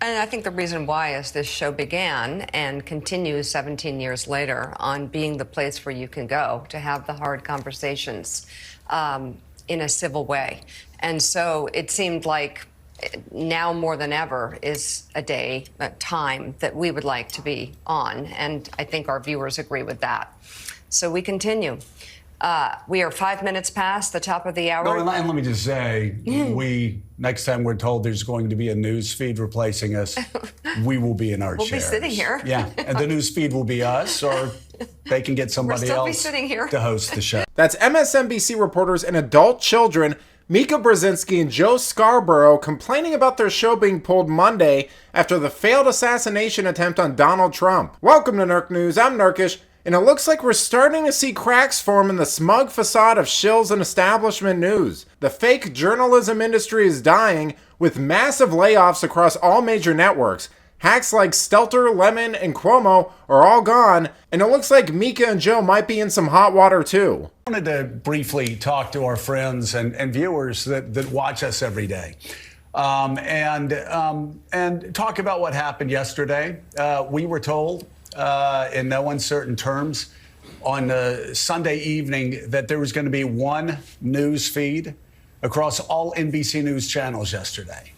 And I think the reason why is this show began and continues 17 years later on being the place where you can go to have the hard conversations in a civil way. And so it seemed like now more than ever is a time that we would like to be on. And I think our viewers agree with that. So we continue. We are 5 minutes past the top of the hour. No, and let me just say, next time we're told there's going to be a news feed replacing us, we will be in our chairs. We'll be sitting here. Yeah, and the news feed will be us, or they can get somebody else to host the show. That's MSNBC reporters and adult children Mika Brzezinski and Joe Scarborough complaining about their show being pulled Monday after the failed assassination attempt on Donald Trump. Welcome to Nerk News. I'm Nerkish. And it looks like we're starting to see cracks form in the smug facade of shills and establishment news. The fake journalism industry is dying, with massive layoffs across all major networks. Hacks like Stelter, Lemon, and Cuomo are all gone, and it looks like Mika and Joe might be in some hot water too. I wanted to briefly talk to our friends and viewers that watch us every day. And talk about what happened yesterday. We were told in no uncertain terms on Sunday evening that there was going to be one news feed across all NBC News channels yesterday.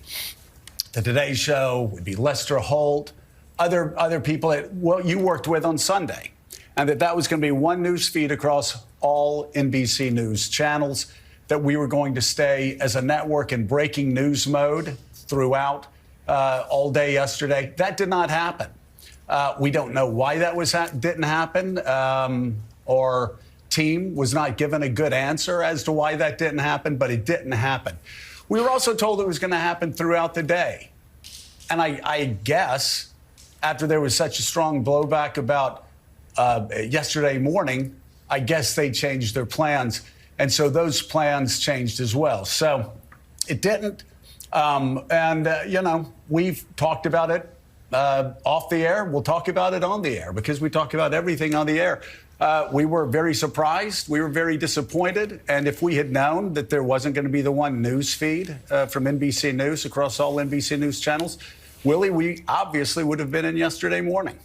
The Today Show would be Lester Holt, other people that you worked with on Sunday, and that was going to be one news feed across all NBC News channels, that we were going to stay as a network in breaking news mode throughout all day yesterday. That did not happen. We don't know why that didn't happen. Our team was not given a good answer as to why that didn't happen, but it didn't happen. We were also told it was going to happen throughout the day. And I guess after there was such a strong blowback about yesterday morning, I guess they changed their plans. And so those plans changed as well. So it didn't. We've talked about it off the air. We'll talk about it on the air because we talk about everything on the air. We were very surprised. We were very disappointed. And if we had known that there wasn't going to be the one news feed from NBC News across all NBC News channels, Willie, we obviously would have been in yesterday morning.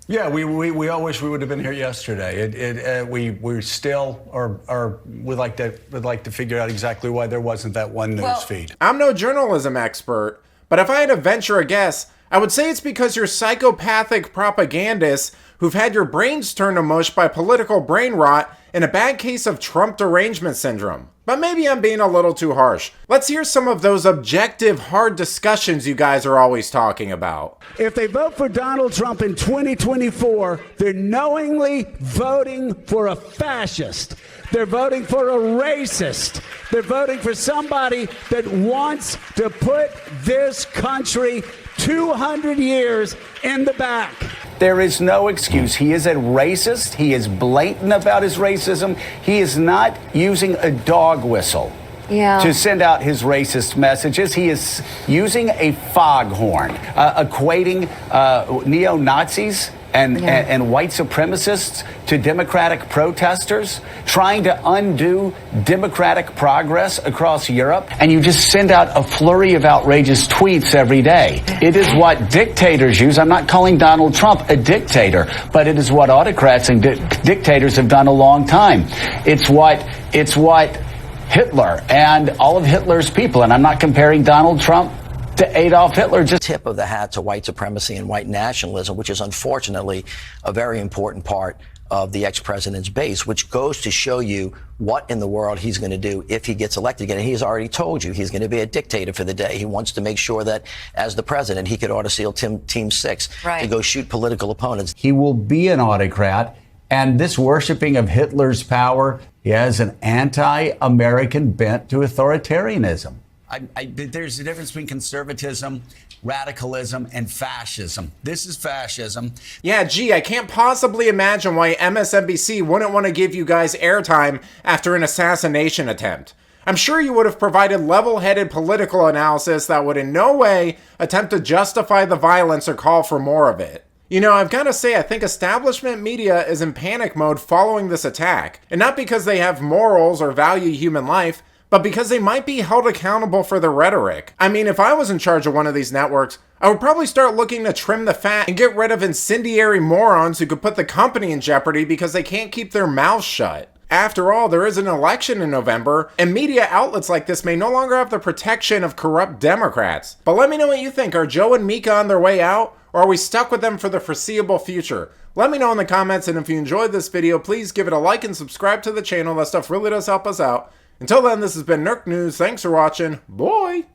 Yeah, we all wish we would have been here yesterday. We still would like to figure out exactly why there wasn't that one news feed. I'm no journalism expert, but if I had to venture a guess, I would say it's because you're psychopathic propagandists who've had your brains turned to mush by political brain rot and a bad case of Trump derangement syndrome. But maybe I'm being a little too harsh. Let's hear some of those objective, hard discussions you guys are always talking about. If they vote for Donald Trump in 2024, they're knowingly voting for a fascist. They're voting for a racist. They're voting for somebody that wants to put this country 200 years in the back. There is no excuse. He is a racist. He is blatant about his racism. He is not using a dog whistle to send out his racist messages. He is using a foghorn, equating neo-Nazis and white supremacists to Democratic protesters, trying to undo democratic progress across Europe. And you just send out a flurry of outrageous tweets every day. It is what dictators use. I'm not calling Donald Trump a dictator, but it is what autocrats and dictators have done a long time. It's what Hitler and all of Hitler's people, and I'm not comparing Donald Trump to Adolf Hitler. Just tip of the hat to white supremacy and white nationalism, which is unfortunately a very important part of the ex-president's base, which goes to show you what in the world he's going to do if he gets elected again. And he's already told you he's going to be a dictator for the day. He wants to make sure that as the president, he could order SEAL Team 6 to go shoot political opponents. He will be an autocrat. And this worshiping of Hitler's power, he has an anti-American bent to authoritarianism. There's a difference between conservatism, radicalism, and fascism. This is fascism. Yeah, gee, I can't possibly imagine why MSNBC wouldn't want to give you guys airtime after an assassination attempt. I'm sure you would have provided level-headed political analysis that would in no way attempt to justify the violence or call for more of it. You know, I've got to say, I think establishment media is in panic mode following this attack, and not because they have morals or value human life, but because they might be held accountable for their rhetoric. I mean, if I was in charge of one of these networks, I would probably start looking to trim the fat and get rid of incendiary morons who could put the company in jeopardy because they can't keep their mouths shut. After all, there is an election in November, and media outlets like this may no longer have the protection of corrupt Democrats. But let me know what you think. Are Joe and Mika on their way out, or are we stuck with them for the foreseeable future? Let me know in the comments, and if you enjoyed this video, please give it a like and subscribe to the channel. That stuff really does help us out. Until then, this has been Nerk News. Thanks for watching. Bye!